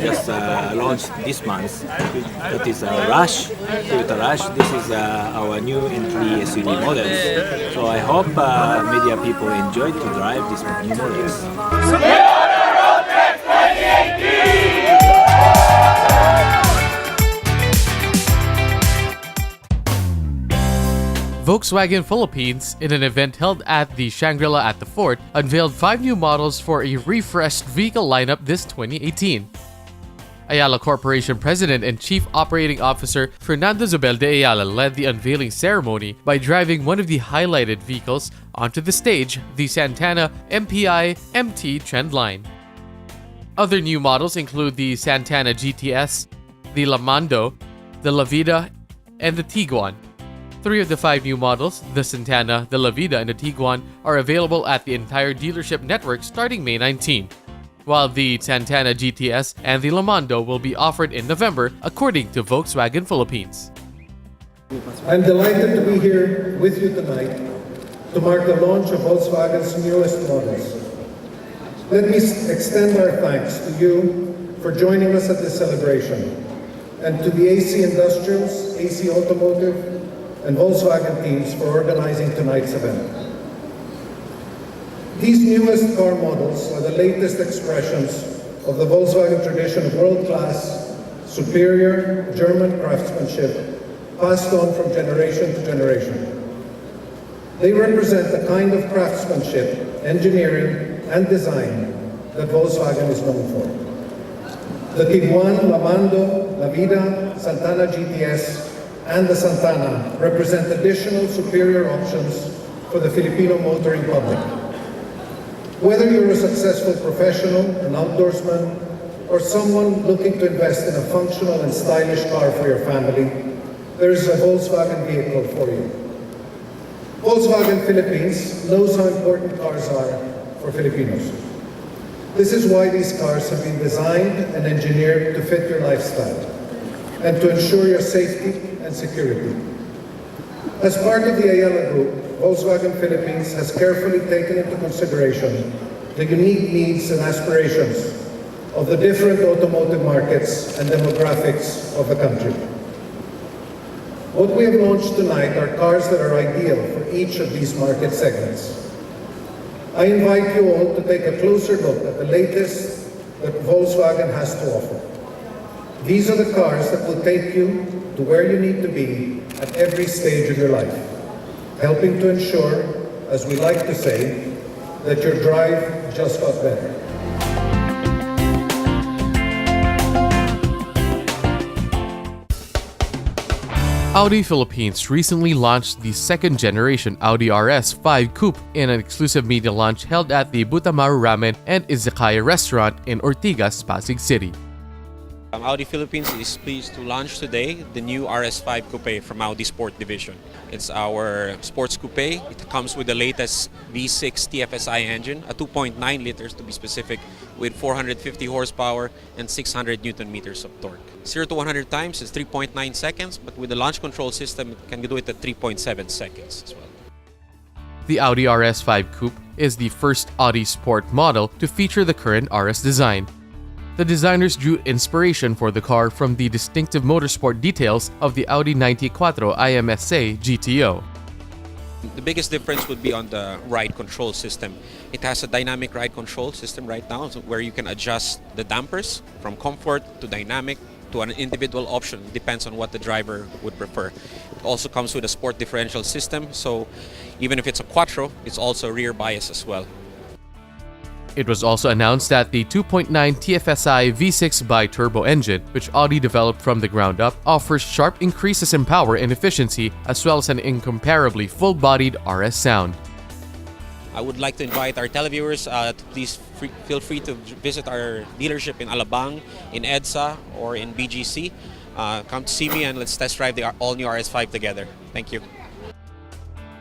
S24: Just launched this month. That is Rush, Toyota Rush. This is our new entry SUV models. So I hope media people enjoy to drive these new models.
S13: Volkswagen Philippines, in an event held at the Shangri-La at the Fort, unveiled 5 new models for a refreshed vehicle lineup this 2018. Ayala Corporation President and Chief Operating Officer Fernando Zobel de Ayala led the unveiling ceremony by driving one of the highlighted vehicles onto the stage, the Santana MPI MT Trendline. Other new models include the Santana GTS, the Lamando, the La Vida, and the Tiguan. 3 of the 5 new models, the Santana, the La Vida, and the Tiguan, are available at the entire dealership network starting May 19, while the Santana GTS and the Lamando will be offered in November, according to Volkswagen Philippines.
S7: I'm delighted to be here with you tonight to mark the launch of Volkswagen's newest models. Let me extend our thanks to you for joining us at this celebration, and to the AC Industrials, AC Automotive, and Volkswagen teams for organizing tonight's event. These newest car models are the latest expressions of the Volkswagen tradition of world-class, superior German craftsmanship passed on from generation to generation. They represent the kind of craftsmanship, engineering, and design that Volkswagen is known for. The Tiguan, Lamando, La Vida, Santana GTS, and the Santana represent additional superior options for the Filipino motoring public. Whether you're a successful professional, an outdoorsman, or someone looking to invest in a functional and stylish car for your family, there's a Volkswagen vehicle for you. Volkswagen Philippines knows how important cars are for Filipinos. This is why these cars have been designed and engineered to fit your lifestyle and to ensure your safety and security. As part of the Ayala Group, Volkswagen Philippines has carefully taken into consideration the unique needs and aspirations of the different automotive markets and demographics of the country. What we have launched tonight are cars that are ideal for each of these market segments. I invite you all to take a closer look at the latest that Volkswagen has to offer. These are the cars that will take you to where you need to be at every stage of your life, helping to ensure, as we like to say, that your drive just got better.
S13: Audi Philippines recently launched the second-generation Audi RS5 Coupe in an exclusive media launch held at the Butamaru Ramen and Izakaya restaurant in Ortigas, Pasig City.
S8: Audi Philippines is pleased to launch today the new RS5 Coupe from Audi Sport Division. It's our sports coupe. It comes with the latest V6 TFSI engine, a 2.9 liters to be specific, with 450 horsepower and 600 Newton meters of torque. 0 to 100 times is 3.9 seconds, but with the launch control system, it can do it at 3.7 seconds as well.
S13: The Audi RS5 Coupe is the first Audi Sport model to feature the current RS design. The designers drew inspiration for the car from the distinctive motorsport details of the Audi 94 IMSA GTO.
S8: The biggest difference would be on the ride control system. It has a dynamic ride control system right now, where you can adjust the dampers from comfort to dynamic to an individual option. It depends on what the driver would prefer. It also comes with a sport differential system, so even if it's a quattro, it's also rear bias as well.
S13: It was also announced that the 2.9 TFSI V6 bi-turbo engine, which Audi developed from the ground up, offers sharp increases in power and efficiency, as well as an incomparably full-bodied RS sound.
S8: I would like to invite our televiewers to please feel free to visit our dealership in Alabang, in EDSA, or in BGC. Come to see me and let's test drive the all-new RS5 together. Thank you.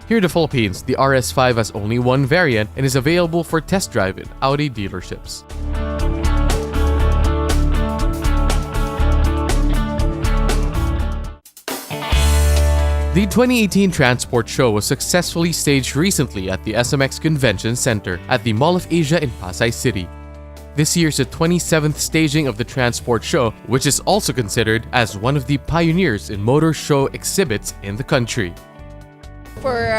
S13: Here in the Philippines, the RS5 has only one variant and is available for test drive in Audi dealerships. The 2018 Transport Show was successfully staged recently at the SMX Convention Center at the Mall of Asia in Pasay City. This year's the 27th staging of the Transport Show, which is also considered as one of the pioneers in motor show exhibits in the country.
S3: For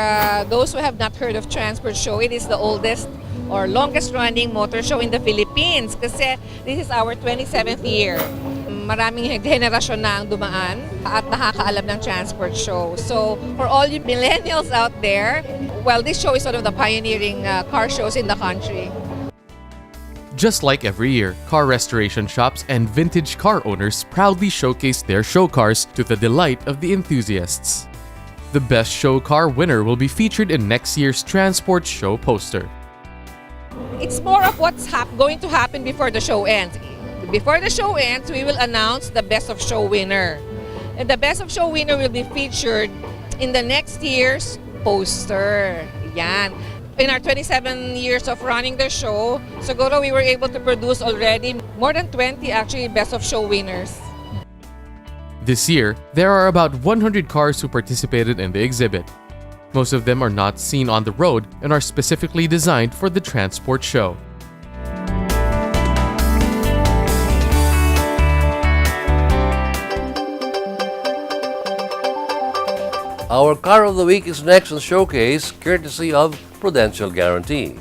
S3: those who have not heard of Transport Show, it is the oldest or longest running motor show in the Philippines kasi this is our 27th year. Maraming henerasyon na ang dumaan at nakakaalam ng Transport Show. So for all you millennials out there, well, this show is one of the pioneering car shows in the country.
S13: Just like every year, car restoration shops and vintage car owners proudly showcase their show cars to the delight of the enthusiasts. The best show car winner will be featured in next year's Transport Show poster.
S3: It's more of what's going to happen before the show ends. Before the show ends, we will announce the best of show winner. And the best of show winner will be featured in the next year's poster. Yan. In our 27 years of running the show, siguro we were able to produce already more than 20 actually best of show winners.
S13: This year, there are about 100 cars who participated in the exhibit. Most of them are not seen on the road and are specifically designed for the Transport Show.
S1: Our Car of the Week is next on Showcase, courtesy of Prudential Guarantee.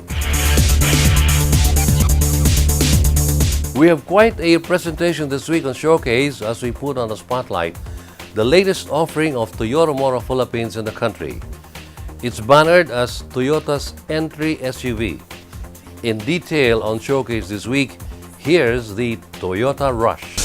S1: We have quite a presentation this week on Showcase as we put on the spotlight the latest offering of Toyota Motor Philippines in the country. It's bannered as Toyota's entry SUV. In detail on Showcase this week, here's the Toyota Rush.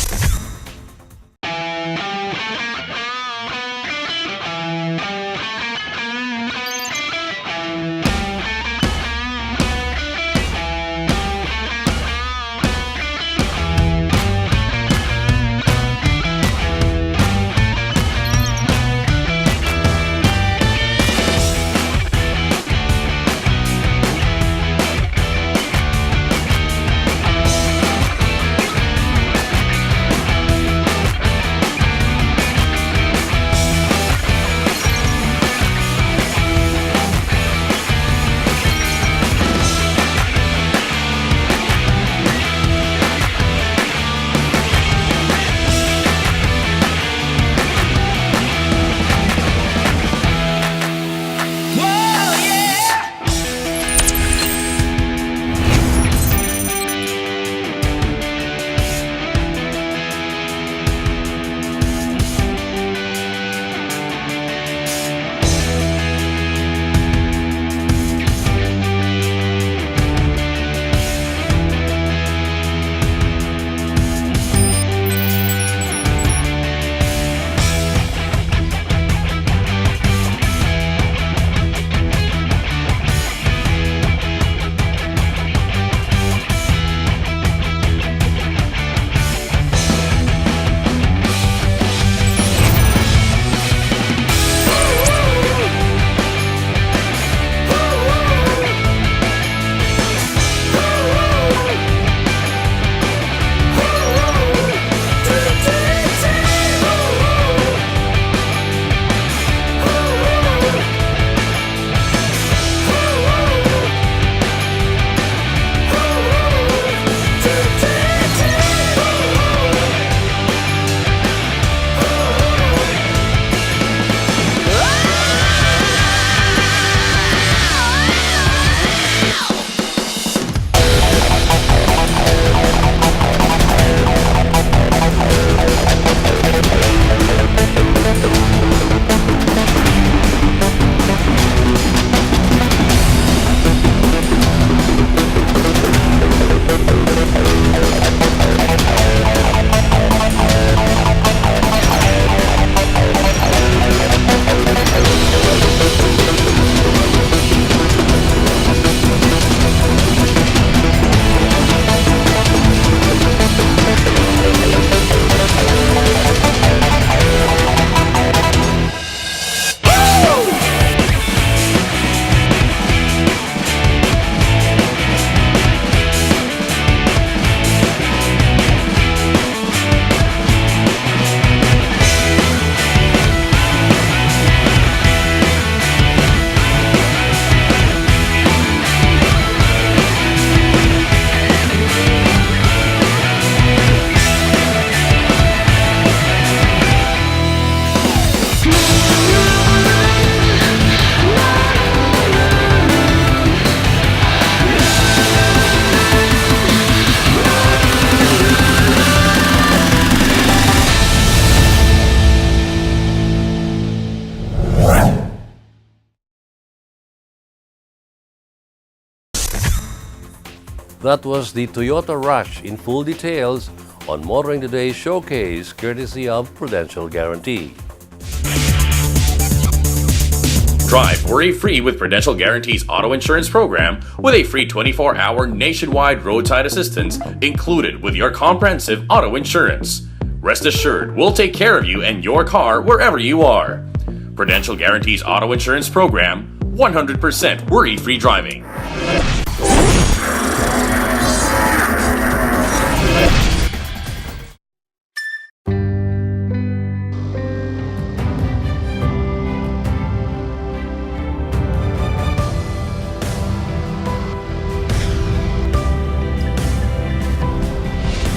S1: That was the Toyota Rush in full details on Motoring Today Showcase, courtesy of Prudential Guarantee.
S9: Drive worry-free with Prudential Guarantee's auto insurance program with a free 24-hour nationwide roadside assistance included with your comprehensive auto insurance. Rest assured, we'll take care of you and your car wherever you are. Prudential Guarantee's auto insurance program, 100% worry-free driving.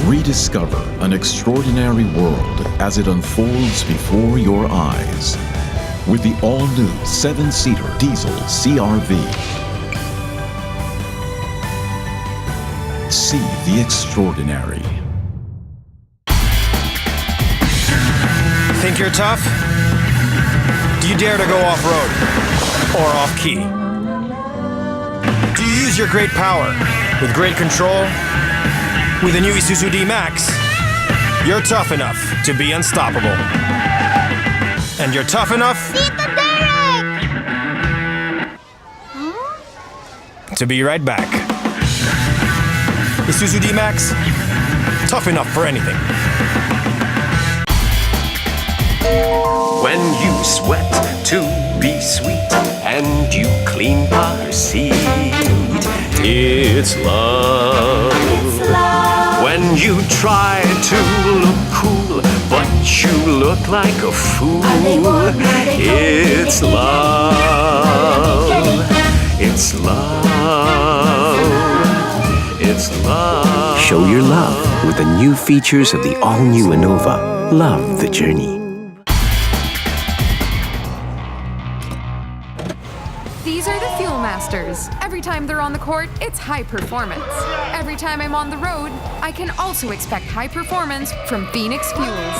S5: Rediscover an extraordinary world as it unfolds before your eyes with the all-new 7-seater diesel CR-V. See the extraordinary.
S6: Think you're tough? Do you dare to go off-road or off-key? Do you use your great power with great control? With the new Isuzu D-Max, you're tough enough to be unstoppable. And you're tough enough to be right back. Isuzu D-Max, tough enough for anything.
S10: When you sweat to be sweet and you clean car seat, it's love. When you try to look cool, but you look like a fool, it's love. It's love. It's love.
S22: Show your love with the new features of the all-new Innova. Love the journey.
S15: These are the Fuel Masters. Every time they're on the court, it's high performance. Every time I'm on the road, I can also expect high performance from Phoenix Fuels.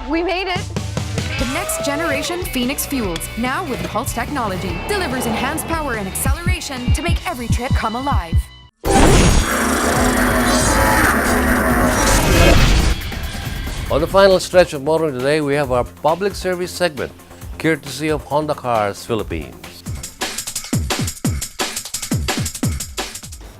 S15: We made it! The next generation Phoenix Fuels, now with Pulse technology, delivers enhanced power and acceleration to make every trip come alive.
S1: On the final stretch of Motoring Today, we have our public service segment, courtesy of Honda Cars Philippines.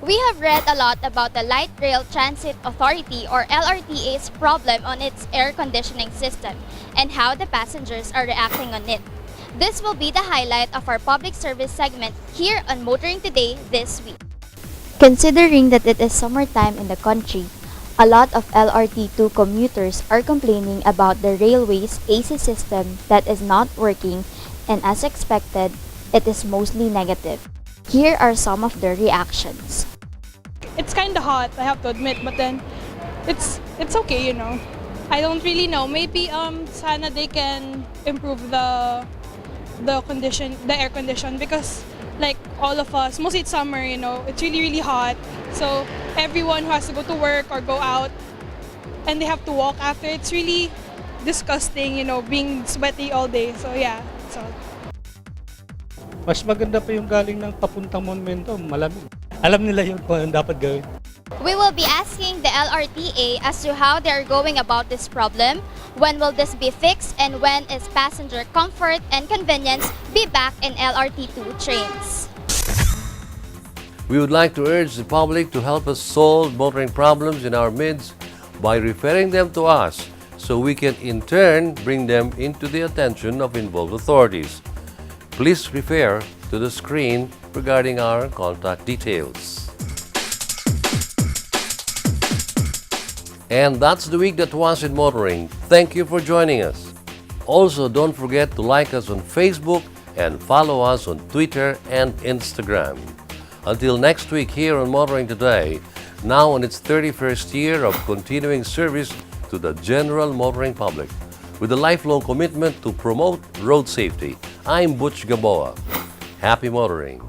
S11: We have read a lot about the Light Rail Transit Authority or LRTA's problem on its air conditioning system and how the passengers are reacting on it. This will be the highlight of our public service segment here on Motoring Today this week. Considering that it is summertime in the country, a lot of LRT2 commuters are complaining about the railway's AC system that is not working, and as expected, it is mostly negative. Here are some of their reactions.
S12: It's kind of hot, I have to admit, but then it's okay, you know. I don't really know. Maybe sana they can improve the air condition, because like all of us, mostly it's summer, you know, it's really hot. So everyone who has to go to work or go out and they have to walk after, it's really disgusting, you know, being sweaty all day. So yeah, so.
S20: Mas maganda pa yung galing ng papuntang monumento, malamig. Alam nila yun kung anong dapat gawin.
S11: We will be asking the LRTA as to how they are going about this problem, when will this be fixed, and when is passenger comfort and convenience be back in LRT2 trains.
S1: We would like to urge the public to help us solve motoring problems in our midst by referring them to us so we can in turn bring them into the attention of involved authorities. Please refer to the screen regarding our contact details. And that's the week that was in motoring. Thank you for joining us. Also, don't forget to like us on Facebook and follow us on Twitter and Instagram. Until next week here on Motoring Today, now in its 31st year of continuing service to the general motoring public, with a lifelong commitment to promote road safety, I'm Butch Gamboa. Happy motoring!